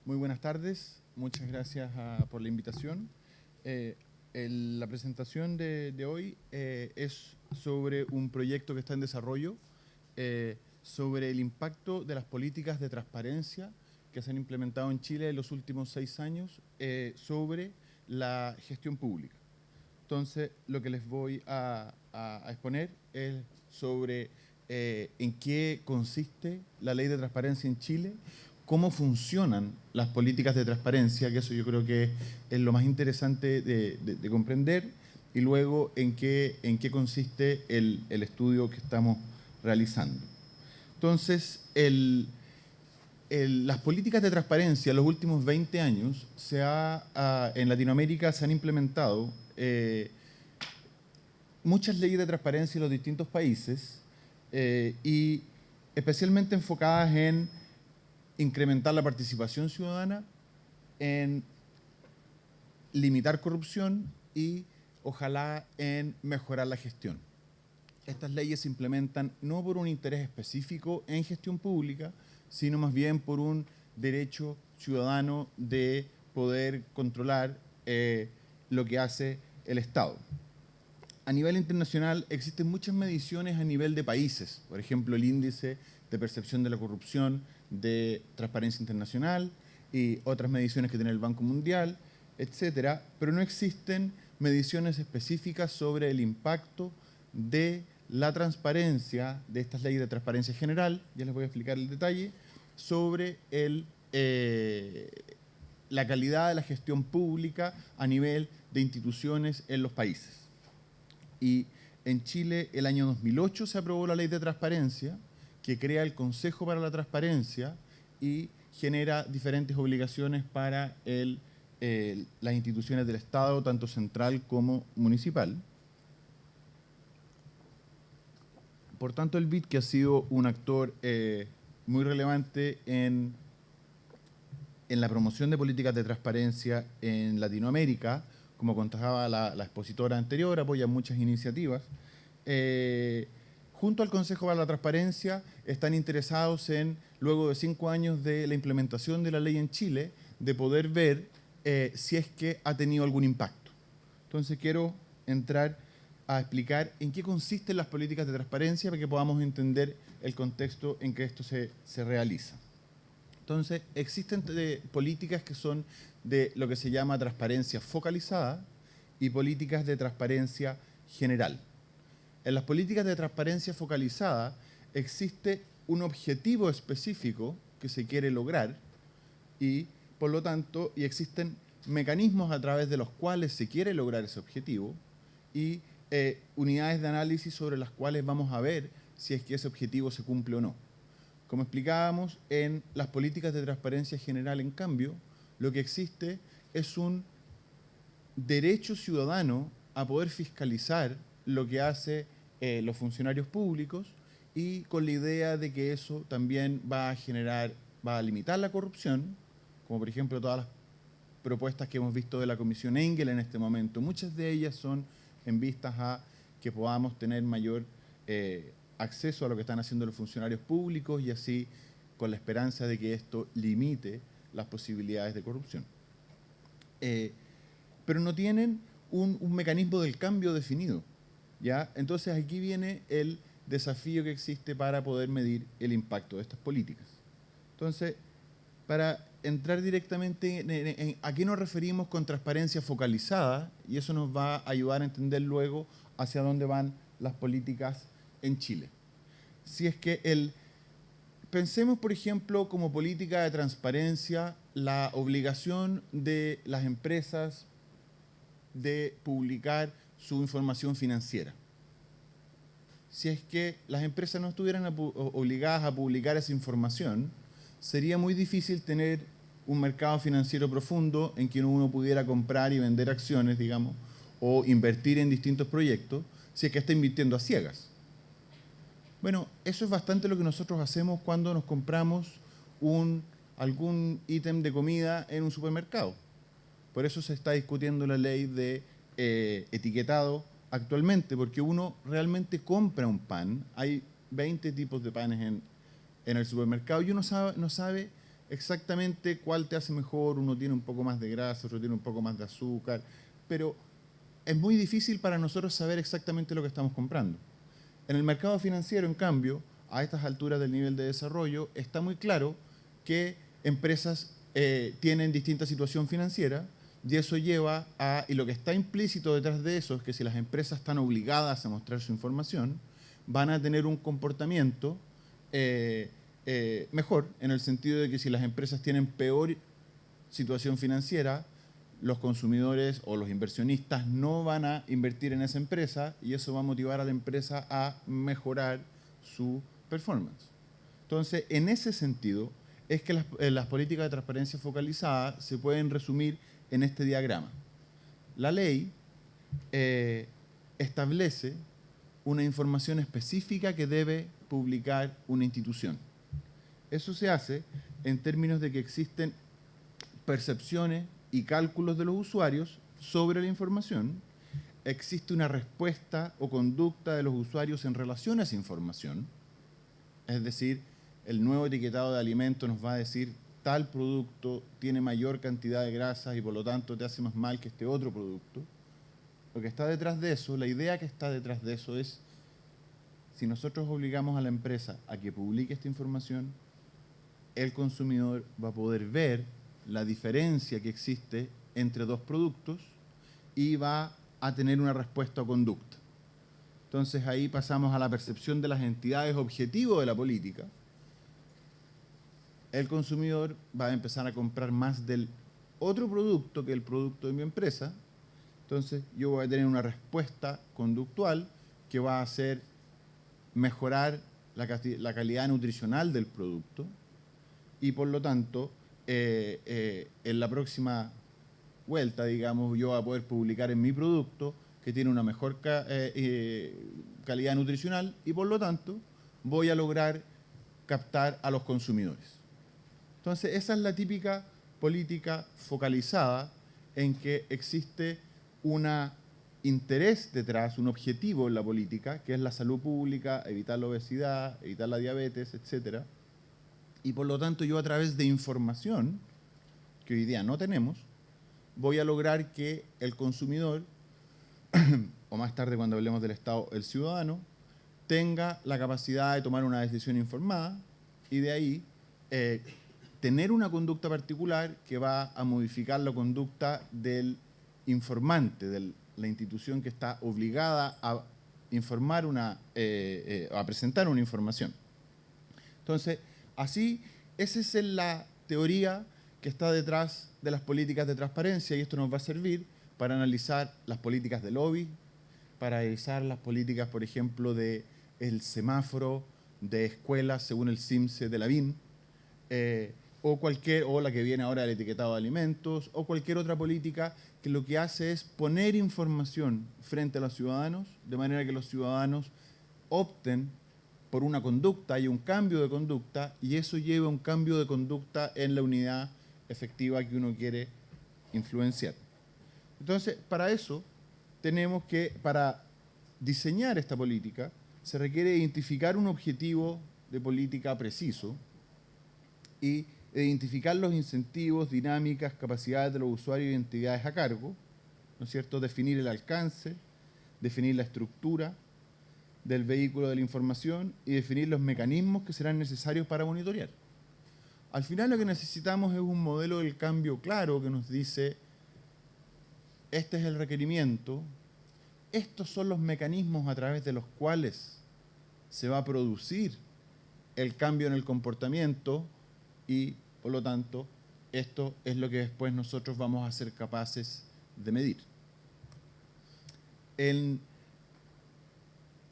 Muy buenas tardes, muchas gracias por la invitación. La presentación de hoy es sobre un proyecto que está en desarrollo, sobre el impacto de las políticas de transparencia que se han implementado en Chile en los últimos 6 años sobre la gestión pública. Entonces, lo que les voy a exponer es sobre en qué consiste la ley de transparencia en Chile, cómo funcionan las políticas de transparencia, que eso yo creo que es lo más interesante de comprender, y luego en qué consiste el estudio que estamos realizando. Entonces, las políticas de transparencia en los últimos 20 años en Latinoamérica se han implementado muchas leyes de transparencia en los distintos países y especialmente enfocadas en incrementar la participación ciudadana, en limitar corrupción y ojalá en mejorar la gestión. Estas leyes se implementan no por un interés específico en gestión pública, sino más bien por un derecho ciudadano de poder controlar lo que hace el Estado. A nivel internacional existen muchas mediciones a nivel de países, por ejemplo el índice de percepción de la corrupción de Transparencia Internacional y otras mediciones que tiene el Banco Mundial, etcétera, pero no existen mediciones específicas sobre el impacto de la transparencia, de estas leyes de transparencia general, ya les voy a explicar el detalle, sobre la calidad de la gestión pública a nivel de instituciones en los países. Y en Chile, el año 2008 se aprobó la Ley de Transparencia, que crea el Consejo para la Transparencia y genera diferentes obligaciones para las instituciones del Estado, tanto central como municipal. Por tanto, el BID, que ha sido un actor muy relevante en la promoción de políticas de transparencia en Latinoamérica, como contaba la expositora anterior, apoya muchas iniciativas. Junto al Consejo para la Transparencia están interesados en, luego de 5 años de la implementación de la ley en Chile, de poder ver si es que ha tenido algún impacto. Entonces quiero entrar a explicar en qué consisten las políticas de transparencia para que podamos entender el contexto en que esto se realiza. Entonces, existen políticas que son de lo que se llama transparencia focalizada y políticas de transparencia general. En las políticas de transparencia focalizada existe un objetivo específico que se quiere lograr y, por lo tanto, existen mecanismos a través de los cuales se quiere lograr ese objetivo y unidades de análisis sobre las cuales vamos a ver si es que ese objetivo se cumple o no. Como explicábamos, en las políticas de transparencia general, en cambio, lo que existe es un derecho ciudadano a poder fiscalizar lo que hacen los funcionarios públicos y con la idea de que eso también va a limitar la corrupción, como por ejemplo todas las propuestas que hemos visto de la Comisión Engel en este momento. Muchas de ellas son en vistas a que podamos tener mayor acceso a lo que están haciendo los funcionarios públicos y así con la esperanza de que esto limite las posibilidades de corrupción. Pero no tienen un mecanismo del cambio definido, ¿ya? Entonces aquí viene el desafío que existe para poder medir el impacto de estas políticas. Entonces, para entrar directamente en a qué nos referimos con transparencia focalizada, y eso nos va a ayudar a entender luego hacia dónde van las políticas en Chile. Si es que pensemos, por ejemplo, como política de transparencia, la obligación de las empresas de publicar su información financiera. Si es que las empresas no estuvieran obligadas a publicar esa información, sería muy difícil tener un mercado financiero profundo en que uno pudiera comprar y vender acciones, digamos, o invertir en distintos proyectos, si es que está invirtiendo a ciegas. Bueno, eso es bastante lo que nosotros hacemos cuando nos compramos algún ítem de comida en un supermercado. Por eso se está discutiendo la ley de etiquetado actualmente, porque uno realmente compra un pan. Hay 20 tipos de panes en el supermercado y uno no sabe exactamente cuál te hace mejor, uno tiene un poco más de grasa, otro tiene un poco más de azúcar, pero es muy difícil para nosotros saber exactamente lo que estamos comprando. En el mercado financiero, en cambio, a estas alturas del nivel de desarrollo, está muy claro que empresas tienen distinta situación financiera y eso lleva a, y lo que está implícito detrás de eso es que si las empresas están obligadas a mostrar su información, van a tener un comportamiento mejor, en el sentido de que si las empresas tienen peor situación financiera, los consumidores o los inversionistas no van a invertir en esa empresa y eso va a motivar a la empresa a mejorar su performance. Entonces, en ese sentido, es que las políticas de transparencia focalizada se pueden resumir en este diagrama. La ley establece una información específica que debe publicar una institución. Eso se hace en términos de que existen percepciones y cálculos de los usuarios sobre la información, existe una respuesta o conducta de los usuarios en relación a esa información, es decir, el nuevo etiquetado de alimentos nos va a decir tal producto tiene mayor cantidad de grasas y por lo tanto te hace más mal que este otro producto. Lo que está detrás de eso, la idea que está detrás de eso es, si nosotros obligamos a la empresa a que publique esta información, el consumidor va a poder ver la diferencia que existe entre dos productos y va a tener una respuesta o conducta. Entonces ahí pasamos a la percepción de las entidades objetivo de la política. El consumidor va a empezar a comprar más del otro producto que el producto de mi empresa. Entonces yo voy a tener una respuesta conductual que va a hacer mejorar la calidad nutricional del producto y por lo tanto en la próxima vuelta, digamos, yo voy a poder publicar en mi producto que tiene una mejor calidad nutricional y por lo tanto voy a lograr captar a los consumidores. Entonces esa es la típica política focalizada en que existe un interés detrás, un objetivo en la política, que es la salud pública, evitar la obesidad, evitar la diabetes, etc. Y por lo tanto yo a través de información, que hoy día no tenemos, voy a lograr que el consumidor, o más tarde cuando hablemos del Estado, el ciudadano, tenga la capacidad de tomar una decisión informada y de ahí tener una conducta particular que va a modificar la conducta del informante, de la institución que está obligada a informar a presentar una información. Entonces, así, esa es la teoría que está detrás de las políticas de transparencia y esto nos va a servir para analizar las políticas de lobby, para analizar las políticas, por ejemplo, del semáforo de escuelas según el CIMSE de la BIN, o la que viene ahora del etiquetado de alimentos, o cualquier otra política que lo que hace es poner información frente a los ciudadanos, de manera que los ciudadanos opten por una conducta, hay un cambio de conducta, y eso lleva a un cambio de conducta en la unidad efectiva que uno quiere influenciar. Entonces, para eso, tenemos que, para diseñar esta política, se requiere identificar un objetivo de política preciso y identificar los incentivos, dinámicas, capacidades de los usuarios y entidades a cargo, ¿no es cierto? Definir el alcance, definir la estructura del vehículo de la información y definir los mecanismos que serán necesarios para monitorear. Al final lo que necesitamos es un modelo del cambio claro que nos dice, este es el requerimiento, estos son los mecanismos a través de los cuales se va a producir el cambio en el comportamiento y, por lo tanto, esto es lo que después nosotros vamos a ser capaces de medir.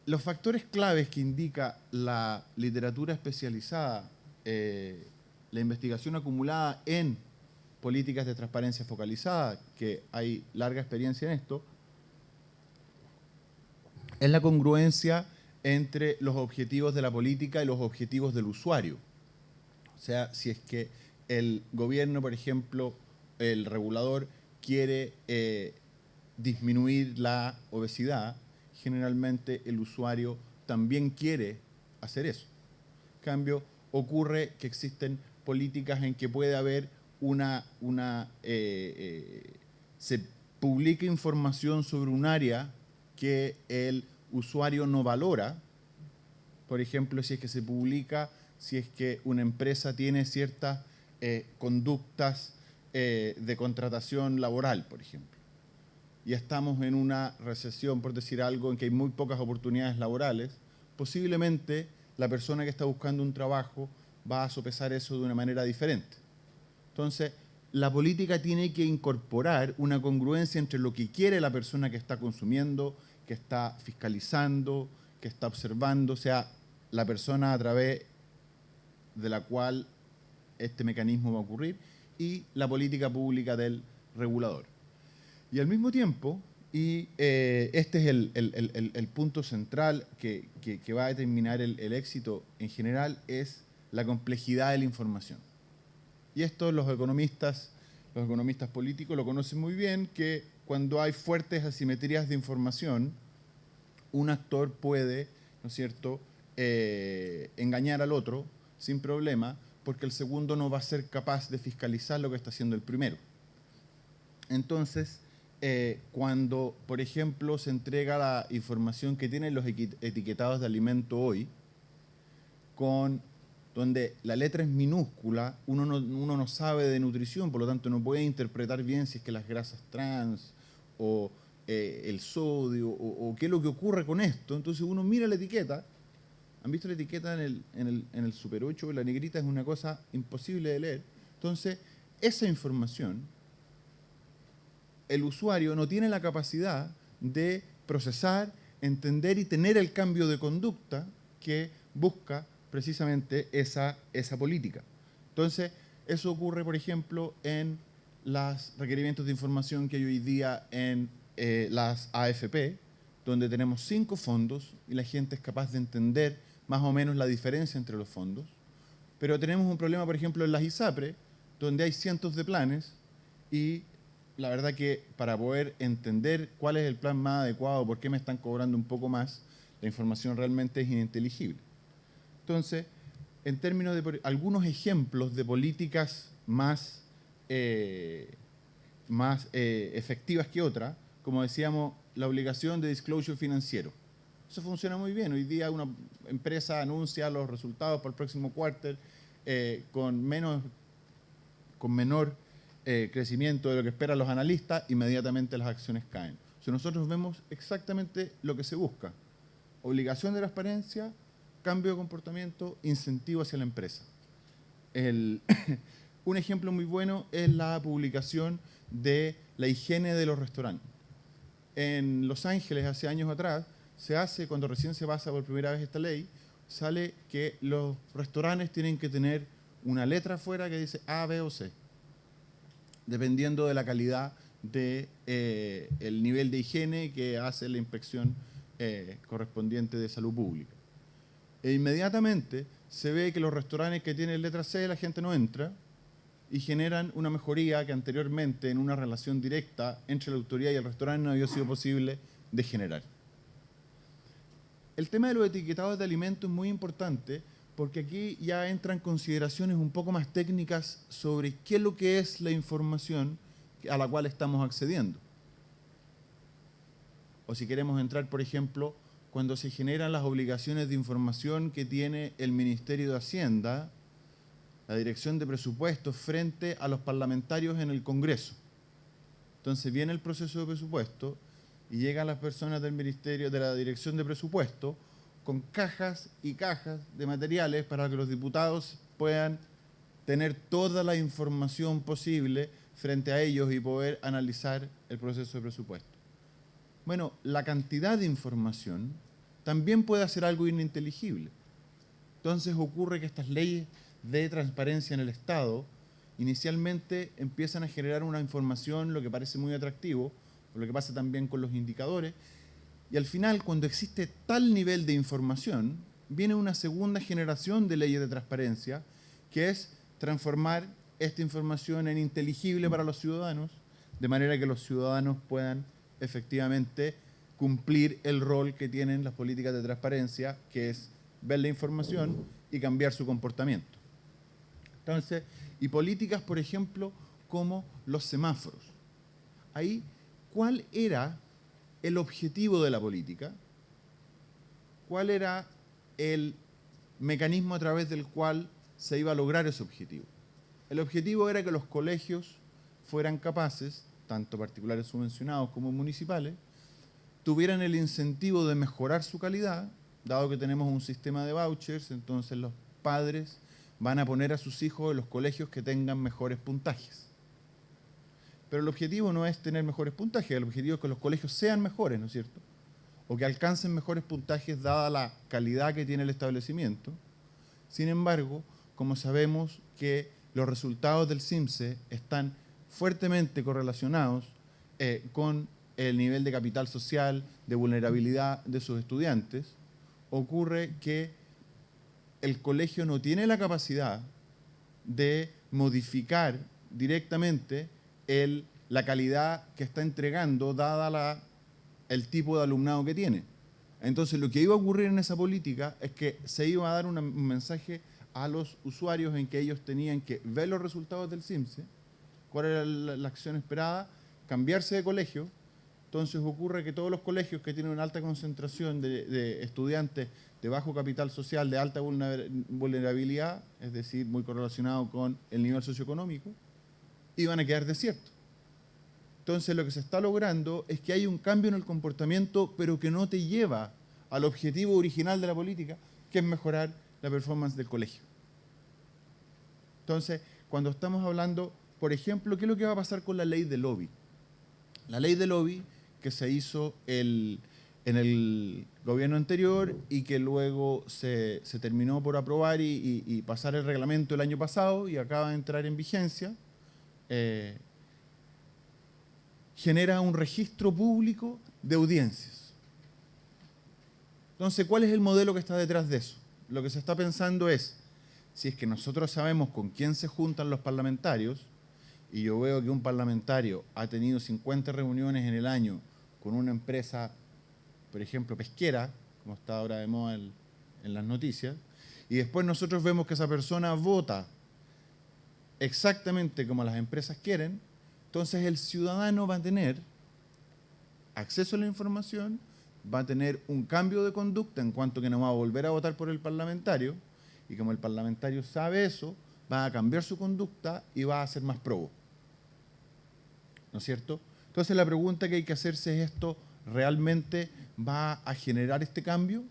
Los factores claves que indica la literatura especializada, la investigación acumulada en políticas de transparencia focalizada, que hay larga experiencia en esto, es la congruencia entre los objetivos de la política y los objetivos del usuario. O sea, si es que el gobierno, por ejemplo, el regulador quiere disminuir la obesidad, generalmente el usuario también quiere hacer eso. En cambio, ocurre que existen políticas en que puede haber se publica información sobre un área que el usuario no valora. Por ejemplo, si es que se publica, si es que una empresa tiene ciertas conductas de contratación laboral, por ejemplo. Y estamos en una recesión, por decir algo, en que hay muy pocas oportunidades laborales, posiblemente la persona que está buscando un trabajo va a sopesar eso de una manera diferente. Entonces, la política tiene que incorporar una congruencia entre lo que quiere la persona que está consumiendo, que está fiscalizando, que está observando, o sea, la persona a través de la cual este mecanismo va a ocurrir, y la política pública del regulador. Y al mismo tiempo, y este es el punto central que va a determinar el éxito en general, es la complejidad de la información. Y esto los economistas políticos lo conocen muy bien, que cuando hay fuertes asimetrías de información, un actor puede, ¿no es cierto?, engañar al otro sin problema, porque el segundo no va a ser capaz de fiscalizar lo que está haciendo el primero. Entonces, cuando, por ejemplo, se entrega la información que tienen los etiquetados de alimento hoy, donde la letra es minúscula, uno no sabe de nutrición, por lo tanto no puede interpretar bien si es que las grasas trans o el sodio o qué es lo que ocurre con esto. Entonces uno mira la etiqueta. ¿Han visto la etiqueta en el Super 8? La negrita es una cosa imposible de leer. Entonces, esa información, el usuario no tiene la capacidad de procesar, entender y tener el cambio de conducta que busca precisamente esa política. Entonces, eso ocurre, por ejemplo, en los requerimientos de información que hay hoy día en las AFP, donde tenemos 5 fondos y la gente es capaz de entender más o menos la diferencia entre los fondos. Pero tenemos un problema, por ejemplo, en las ISAPRE, donde hay cientos de planes y la verdad que para poder entender cuál es el plan más adecuado, por qué me están cobrando un poco más, la información realmente es ininteligible. Entonces, en términos de algunos ejemplos de políticas más efectivas que otras, como decíamos, la obligación de disclosure financiero. Eso funciona muy bien. Hoy día una empresa anuncia los resultados para el próximo quarter con menor crecimiento de lo que esperan los analistas, inmediatamente las acciones caen. O sea, nosotros vemos exactamente lo que se busca. Obligación de transparencia, cambio de comportamiento, incentivo hacia la empresa. Un ejemplo muy bueno es la publicación de la higiene de los restaurantes. En Los Ángeles, hace años atrás, se hace, cuando recién se pasa por primera vez esta ley, sale que los restaurantes tienen que tener una letra afuera que dice A, B o C, dependiendo de la calidad del nivel de higiene que hace la inspección correspondiente de salud pública. E inmediatamente se ve que los restaurantes que tienen letra C la gente no entra y generan una mejoría que anteriormente en una relación directa entre la autoridad y el restaurante no había sido posible de generar. El tema de los etiquetados de alimentos es muy importante porque aquí ya entran consideraciones un poco más técnicas sobre qué es lo que es la información a la cual estamos accediendo. O si queremos entrar, por ejemplo, cuando se generan las obligaciones de información que tiene el Ministerio de Hacienda, la Dirección de Presupuestos, frente a los parlamentarios en el Congreso. Entonces viene el proceso de presupuesto y llegan las personas del Ministerio, de la Dirección de Presupuesto, con cajas y cajas de materiales para que los diputados puedan tener toda la información posible frente a ellos y poder analizar el proceso de presupuesto. Bueno, la cantidad de información también puede hacer algo ininteligible. Entonces ocurre que estas leyes de transparencia en el Estado inicialmente empiezan a generar una información, lo que parece muy atractivo, por lo que pasa también con los indicadores, y al final, cuando existe tal nivel de información, viene una segunda generación de leyes de transparencia, que es transformar esta información en inteligible para los ciudadanos, de manera que los ciudadanos puedan efectivamente cumplir el rol que tienen las políticas de transparencia, que es ver la información y cambiar su comportamiento. Entonces, y políticas, por ejemplo, como los semáforos. Ahí, ¿cuál era el objetivo de la política? ¿Cuál era el mecanismo a través del cual se iba a lograr ese objetivo? El objetivo era que los colegios fueran capaces, tanto particulares subvencionados como municipales, tuvieran el incentivo de mejorar su calidad, dado que tenemos un sistema de vouchers, entonces los padres van a poner a sus hijos en los colegios que tengan mejores puntajes. Pero el objetivo no es tener mejores puntajes, el objetivo es que los colegios sean mejores, ¿no es cierto? O que alcancen mejores puntajes dada la calidad que tiene el establecimiento. Sin embargo, como sabemos que los resultados del CIMSE están fuertemente correlacionados con el nivel de capital social, de vulnerabilidad de sus estudiantes, ocurre que el colegio no tiene la capacidad de modificar directamente la calidad que está entregando, dada el tipo de alumnado que tiene. Entonces, lo que iba a ocurrir en esa política es que se iba a dar un mensaje a los usuarios en que ellos tenían que ver los resultados del CIMSE, cuál era la acción esperada, cambiarse de colegio. Entonces ocurre que todos los colegios que tienen una alta concentración de estudiantes de bajo capital social, de alta vulnerabilidad, es decir, muy correlacionado con el nivel socioeconómico, iban a quedar desiertos. Entonces lo que se está logrando es que hay un cambio en el comportamiento, pero que no te lleva al objetivo original de la política, que es mejorar la performance del colegio. Entonces, cuando estamos hablando, por ejemplo, ¿qué es lo que va a pasar con la ley de lobby? La ley de lobby que se hizo en el gobierno anterior y que luego se terminó por aprobar y pasar el reglamento el año pasado y acaba de entrar en vigencia, genera un registro público de audiencias. Entonces, ¿cuál es el modelo que está detrás de eso? Lo que se está pensando es, si es que nosotros sabemos con quién se juntan los parlamentarios, y yo veo que un parlamentario ha tenido 50 reuniones en el año con una empresa, por ejemplo, pesquera, como está ahora de moda en las noticias, y después nosotros vemos que esa persona vota exactamente como las empresas quieren, entonces el ciudadano va a tener acceso a la información, va a tener un cambio de conducta en cuanto que no va a volver a votar por el parlamentario, y como el parlamentario sabe eso, va a cambiar su conducta y va a ser más probo. ¿No es cierto? Entonces la pregunta que hay que hacerse es, ¿esto realmente va a generar este cambio?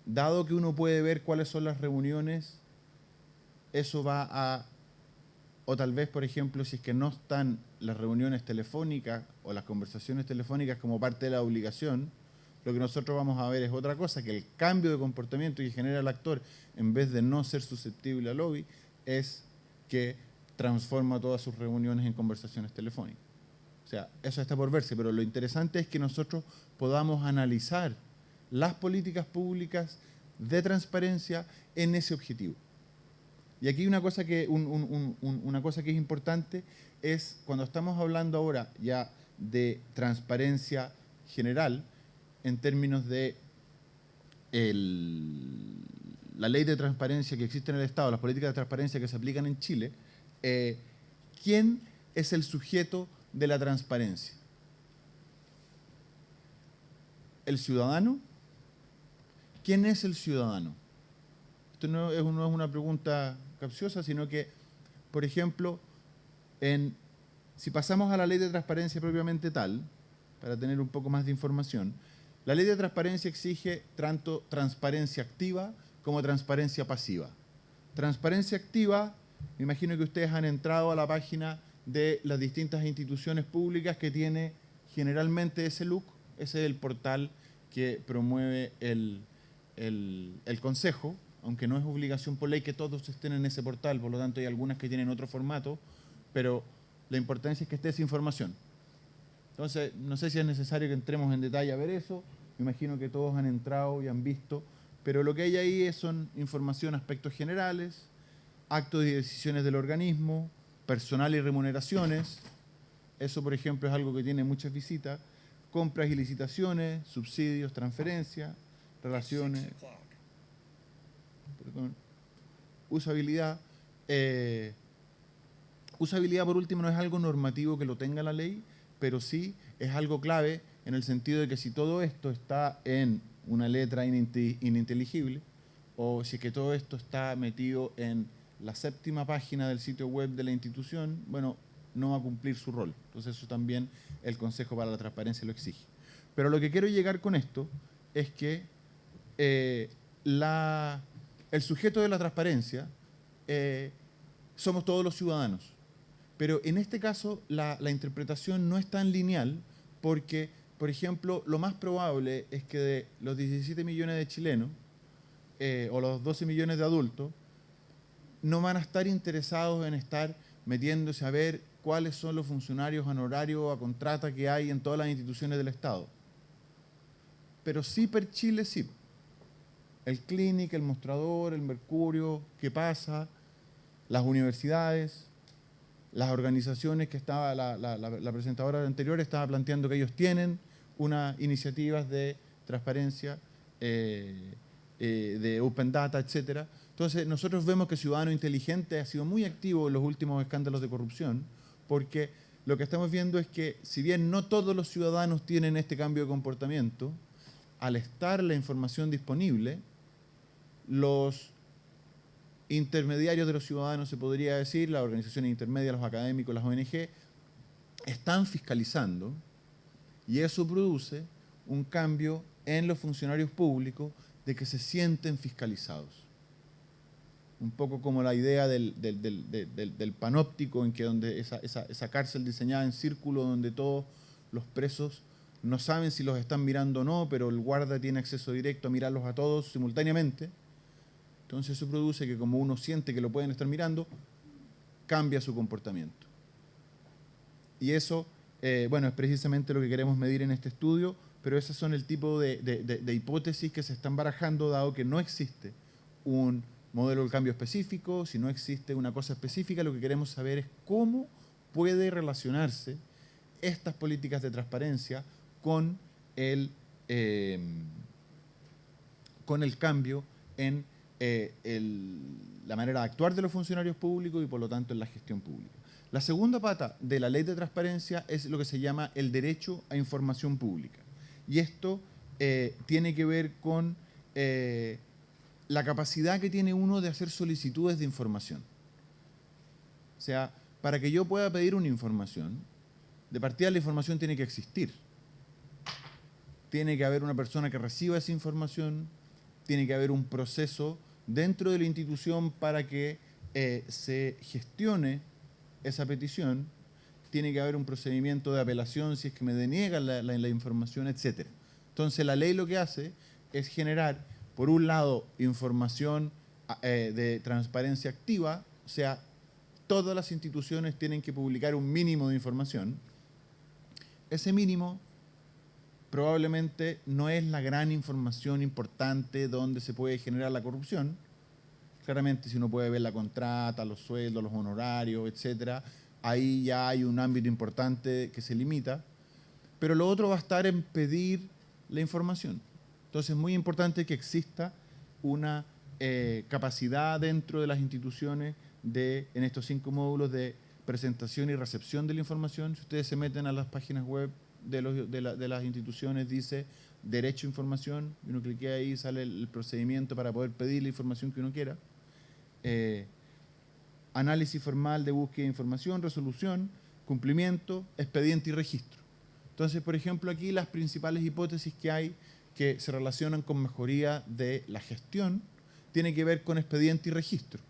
Dado que uno puede ver cuáles son las reuniones, eso va a... O tal vez, por ejemplo, si es que no están las reuniones telefónicas o las conversaciones telefónicas como parte de la obligación, lo que nosotros vamos a ver es otra cosa, que el cambio de comportamiento que genera el actor, en vez de no ser susceptible al lobby, es que transforma todas sus reuniones en conversaciones telefónicas. O sea, eso está por verse, pero lo interesante es que nosotros podamos analizar las políticas públicas de transparencia en ese objetivo. Y aquí una cosa que es importante es, cuando estamos hablando ahora ya de transparencia general, en términos de la ley de transparencia que existe en el Estado, las políticas de transparencia que se aplican en Chile, ¿quién es el sujeto de la transparencia? ¿El ciudadano? ¿Quién es el ciudadano? Esto no es una pregunta capciosa, sino que, por ejemplo, si pasamos a la ley de transparencia propiamente tal, para tener un poco más de información, la ley de transparencia exige tanto transparencia activa como transparencia pasiva. Transparencia activa, me imagino que ustedes han entrado a la página de las distintas instituciones públicas que tiene generalmente ese look, ese es el portal que promueve el Consejo, aunque no es obligación por ley que todos estén en ese portal, por lo tanto hay algunas que tienen otro formato, pero la importancia es que esté esa información. Entonces, no sé si es necesario que entremos en detalle a ver eso, me imagino que todos han entrado y han visto, pero lo que hay ahí son información, aspectos generales, actos y decisiones del organismo, personal y remuneraciones, eso por ejemplo es algo que tiene muchas visitas, compras y licitaciones, subsidios, transferencias, relaciones, perdón, usabilidad. Usabilidad, por último, no es algo normativo que lo tenga la ley, pero sí es algo clave en el sentido de que si todo esto está en una letra ininteligible, o si es que todo esto está metido en la 7ª página del sitio web de la institución, bueno, no va a cumplir su rol. Entonces eso también el Consejo para la Transparencia lo exige. Pero lo que quiero llegar con esto es que el sujeto de la transparencia somos todos los ciudadanos. Pero en este caso la interpretación no es tan lineal porque, por ejemplo, lo más probable es que de los 17 millones de chilenos o los 12 millones de adultos no van a estar interesados en estar metiéndose a ver cuáles son los funcionarios honorarios o a contrata que hay en todas las instituciones del Estado. Pero sí per Chile sí. El Clínic, el Mostrador, el Mercurio, ¿qué pasa? Las universidades, las organizaciones que estaba, la presentadora anterior estaba planteando que ellos tienen unas iniciativas de transparencia, de Open Data, etcétera. Entonces, nosotros vemos que Ciudadano Inteligente ha sido muy activo en los últimos escándalos de corrupción, porque lo que estamos viendo es que, si bien no todos los ciudadanos tienen este cambio de comportamiento, al estar la información disponible, los intermediarios de los ciudadanos, se podría decir, las organizaciones intermedias, los académicos, las ONG, están fiscalizando, y eso produce un cambio en los funcionarios públicos de que se sienten fiscalizados. Un poco como la idea del panóptico, en que donde esa cárcel diseñada en círculo donde todos los presos no saben si los están mirando o no, pero el guarda tiene acceso directo a mirarlos a todos simultáneamente. Entonces eso produce que, como uno siente que lo pueden estar mirando, cambia su comportamiento. Y eso, bueno, es precisamente lo que queremos medir en este estudio, pero esos son el tipo de hipótesis que se están barajando, dado que no existe un modelo del cambio específico. Si no existe una cosa específica, lo que queremos saber es cómo puede relacionarse estas políticas de transparencia con el cambio en la manera de actuar de los funcionarios públicos y, por lo tanto, en la gestión pública. La segunda pata de la ley de transparencia es lo que se llama el derecho a información pública. Y esto tiene que ver con la capacidad que tiene uno de hacer solicitudes de información. O sea, para que yo pueda pedir una información, de partida la información tiene que existir. Tiene que haber una persona que reciba esa información, tiene que haber un proceso dentro de la institución para que se gestione esa petición, tiene que haber un procedimiento de apelación si es que me deniegan la información, etc. Entonces la ley lo que hace es generar, por un lado, información de transparencia activa, o sea, todas las instituciones tienen que publicar un mínimo de información. Ese mínimo probablemente no es la gran información importante donde se puede generar la corrupción. Claramente, si uno puede ver la contrata, los sueldos, los honorarios, etcétera, ahí ya hay un ámbito importante que se limita. Pero lo otro va a estar en pedir la información. Entonces, es muy importante que exista una capacidad dentro de las instituciones en estos 5 módulos de presentación y recepción de la información. Si ustedes se meten a las páginas web de las instituciones, dice derecho a información, y uno cliquea ahí y sale el procedimiento para poder pedir la información que uno quiera. Análisis formal de búsqueda de información, resolución, cumplimiento, expediente y registro. Entonces, por ejemplo, aquí las principales hipótesis que hay que se relacionan con mejoría de la gestión tienen que ver con expediente y registro,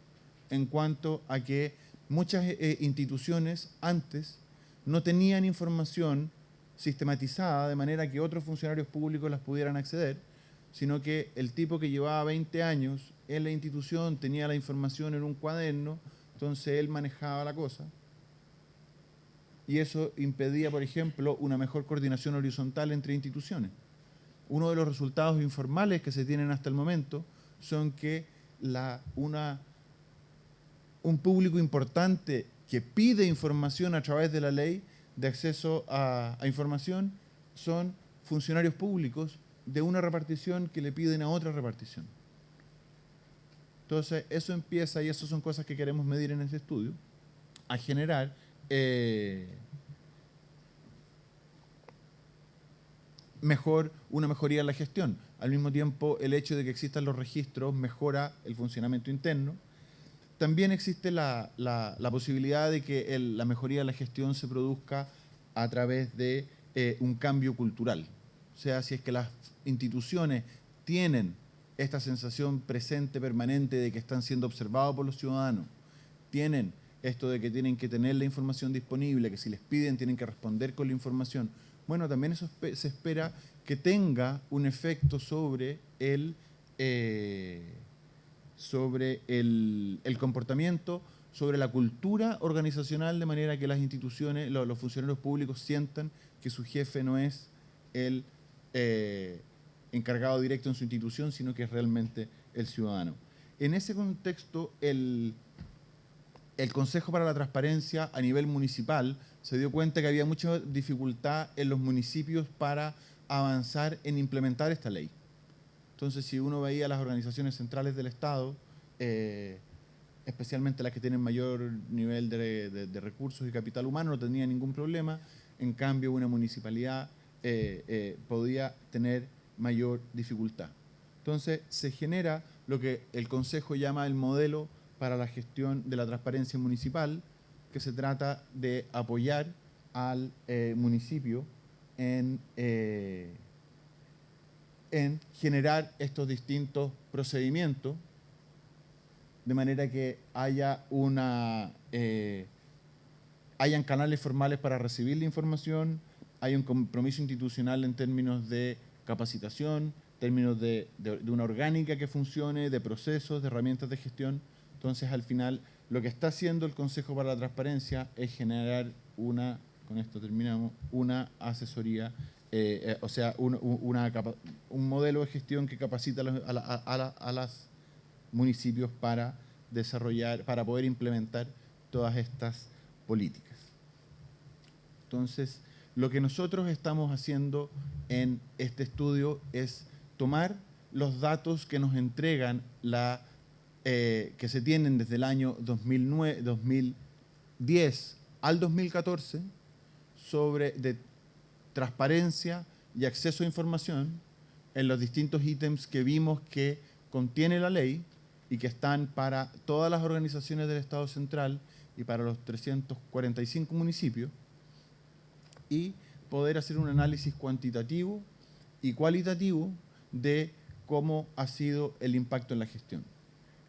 en cuanto a que muchas instituciones antes no tenían información sistematizada de manera que otros funcionarios públicos las pudieran acceder, sino que el tipo que llevaba 20 años en la institución tenía la información en un cuaderno, entonces él manejaba la cosa. Y eso impedía, por ejemplo, una mejor coordinación horizontal entre instituciones. Uno de los resultados informales que se tienen hasta el momento son que un público importante que pide información a través de la ley de acceso a información son funcionarios públicos de una repartición que le piden a otra repartición. Entonces, eso empieza, y eso son cosas que queremos medir en este estudio, a generar una mejoría en la gestión. Al mismo tiempo, el hecho de que existan los registros mejora el funcionamiento interno. También existe la posibilidad de que la mejoría de la gestión se produzca a través de un cambio cultural. O sea, si es que las instituciones tienen esta sensación presente, permanente, de que están siendo observados por los ciudadanos, tienen esto de que tienen que tener la información disponible, que si les piden tienen que responder con la información. Bueno, también eso se espera que tenga un efecto sobre el comportamiento, sobre la cultura organizacional, de manera que las instituciones, los funcionarios públicos sientan que su jefe no es el encargado directo en su institución, sino que es realmente el ciudadano. En ese contexto, el Consejo para la Transparencia a nivel municipal se dio cuenta que había mucha dificultad en los municipios para avanzar en implementar esta ley. Entonces, si uno veía las organizaciones centrales del Estado, especialmente las que tienen mayor nivel de recursos y capital humano, no tenía ningún problema. En cambio, una municipalidad podía tener mayor dificultad. Entonces, se genera lo que el Consejo llama el modelo para la gestión de la transparencia municipal, que se trata de apoyar al municipio en generar estos distintos procedimientos, de manera que haya hayan canales formales para recibir la información, hay un compromiso institucional en términos de capacitación, en términos de una orgánica que funcione, de procesos, de herramientas de gestión. Entonces, al final, lo que está haciendo el Consejo para la Transparencia es generar con esto terminamos, una asesoría, o sea, un modelo de gestión que capacita a los municipios para desarrollar, para poder implementar todas estas políticas. Entonces, lo que nosotros estamos haciendo en este estudio es tomar los datos que nos entregan que se tienen desde el año 2010 al 2014 de transparencia y acceso a información en los distintos ítems que vimos que contiene la ley y que están para todas las organizaciones del Estado Central y para los 345 municipios, y poder hacer un análisis cuantitativo y cualitativo de cómo ha sido el impacto en la gestión.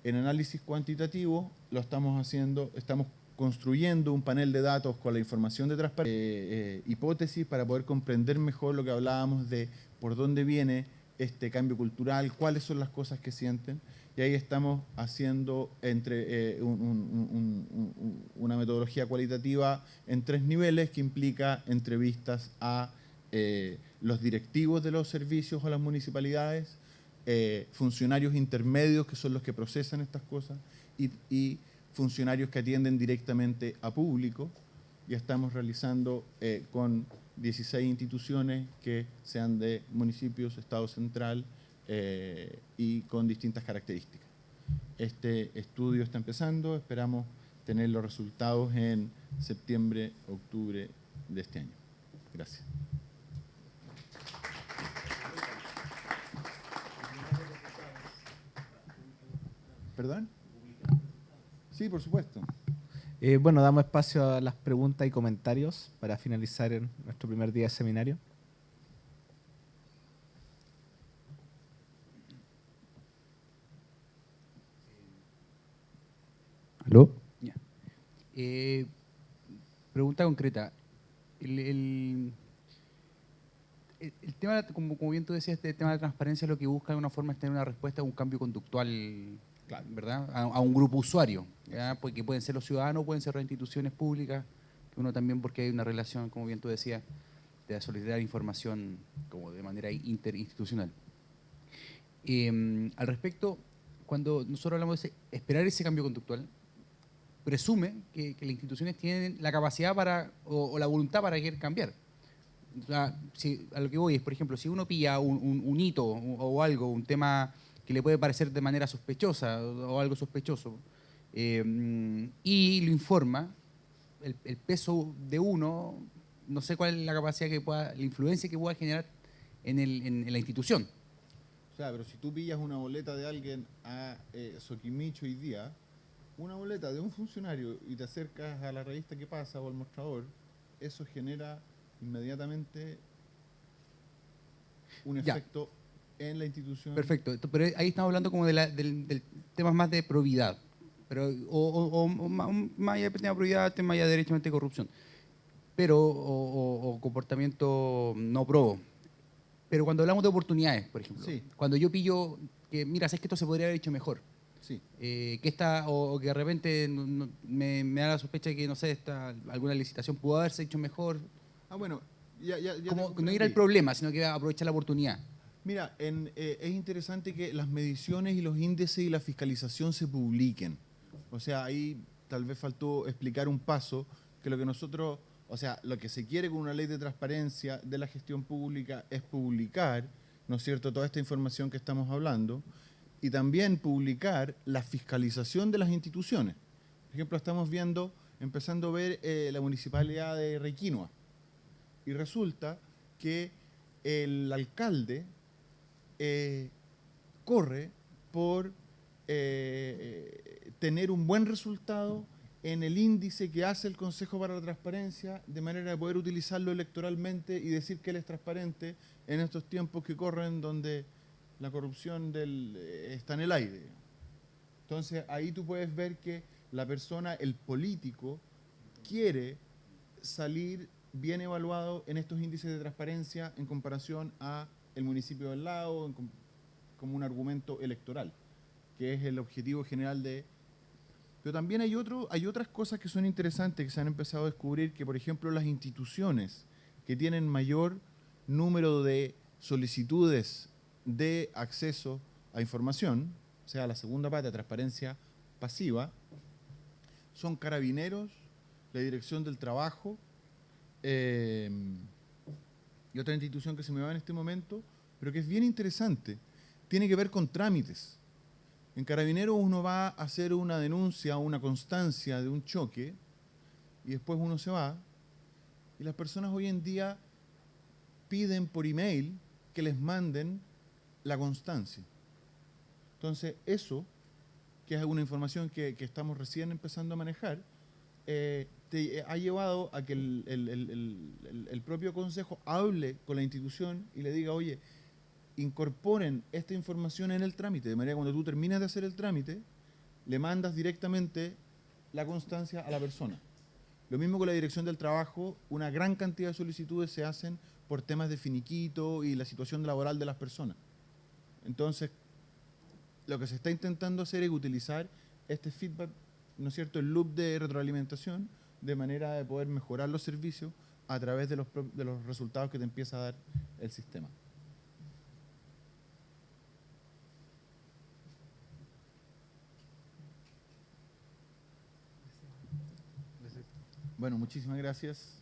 En análisis cuantitativo estamos construyendo un panel de datos con la información de transparencia, hipótesis para poder comprender mejor lo que hablábamos de por dónde viene este cambio cultural, cuáles son las cosas que sienten, y ahí estamos haciendo una metodología cualitativa en 3 niveles que implica entrevistas a los directivos de los servicios a las municipalidades, funcionarios intermedios que son los que procesan estas cosas y funcionarios que atienden directamente a público, y estamos realizando con 16 instituciones que sean de municipios, Estado Central y con distintas características. Este estudio está empezando, esperamos tener los resultados en septiembre, octubre de este año. Gracias. ¿Perdón? Sí, por supuesto. Bueno, damos espacio a las preguntas y comentarios para finalizar en nuestro primer día de seminario. ¿Aló? Ya. Pregunta concreta. El tema, como bien tú decías, este tema de transparencia lo que busca de una forma es tener una respuesta a un cambio conductual, Claro. ¿verdad? A un grupo usuario, ¿ya? Porque pueden ser los ciudadanos, pueden ser las instituciones públicas, que uno también, porque hay una relación, como bien tú decías, de solicitar información como de manera interinstitucional. Al respecto, cuando nosotros hablamos de esperar ese cambio conductual, presume que las instituciones tienen la capacidad o la voluntad para querer cambiar. O sea, a lo que voy es, por ejemplo, si uno pilla un hito o algo, un tema que le puede parecer de manera sospechosa o algo sospechoso, y lo informa, el peso de uno, no sé cuál es la capacidad que pueda, la influencia que pueda generar en la institución. O sea, pero si tú pillas una boleta de alguien a Soquimicho hoy día, una boleta de un funcionario y te acercas a la revista que pasa o al mostrador, eso genera inmediatamente un Ya. efecto en la institución. Perfecto, pero ahí estamos hablando como del tema más de probidad, pero, o más allá de tema de probidad, tema ya derechamente de corrupción, pero, o comportamiento no probo. Pero cuando hablamos de oportunidades, por ejemplo, Sí. cuando yo pillo que, mira, sabes que esto se podría haber hecho mejor, Sí. que esta, o que de repente me da la sospecha de que, no sé, alguna licitación pudo haberse hecho mejor, Ah, bueno, ya te como no ir comprendí. al problema, sino que aprovechar la oportunidad. Mira, es interesante que las mediciones y los índices y la fiscalización se publiquen. O sea, ahí tal vez faltó explicar un paso, que lo que nosotros, o sea, lo que se quiere con una ley de transparencia de la gestión pública es publicar, ¿no es cierto?, toda esta información que estamos hablando, y también publicar la fiscalización de las instituciones. Por ejemplo, estamos viendo, empezando a ver la municipalidad de Requinoa, y resulta que el alcalde corre por tener un buen resultado en el índice que hace el Consejo para la Transparencia, de manera de poder utilizarlo electoralmente y decir que él es transparente en estos tiempos que corren donde la corrupción está en el aire. Entonces ahí tú puedes ver que la persona, el político, quiere salir bien evaluado en estos índices de transparencia en comparación a el municipio del lado, como un argumento electoral, que es el objetivo general de... Pero también hay otras cosas que son interesantes que se han empezado a descubrir, que por ejemplo las instituciones que tienen mayor número de solicitudes de acceso a información, o sea, la segunda pata de transparencia pasiva, son Carabineros, la Dirección del Trabajo, y otra institución que se me va en este momento, pero que es bien interesante, tiene que ver con trámites. En Carabineros uno va a hacer una denuncia o una constancia de un choque y después uno se va, y las personas hoy en día piden por email que les manden la constancia. Entonces eso, que es una información que estamos recién empezando a manejar, te ha llevado a que el propio consejo hable con la institución y le diga, oye, incorporen esta información en el trámite, de manera que cuando tú terminas de hacer el trámite, le mandas directamente la constancia a la persona. Lo mismo con la Dirección del Trabajo, una gran cantidad de solicitudes se hacen por temas de finiquito y la situación laboral de las personas. Entonces, lo que se está intentando hacer es utilizar este feedback, ¿no es cierto?, el loop de retroalimentación, de manera de poder mejorar los servicios a través de los resultados que te empieza a dar el sistema. Bueno, muchísimas gracias.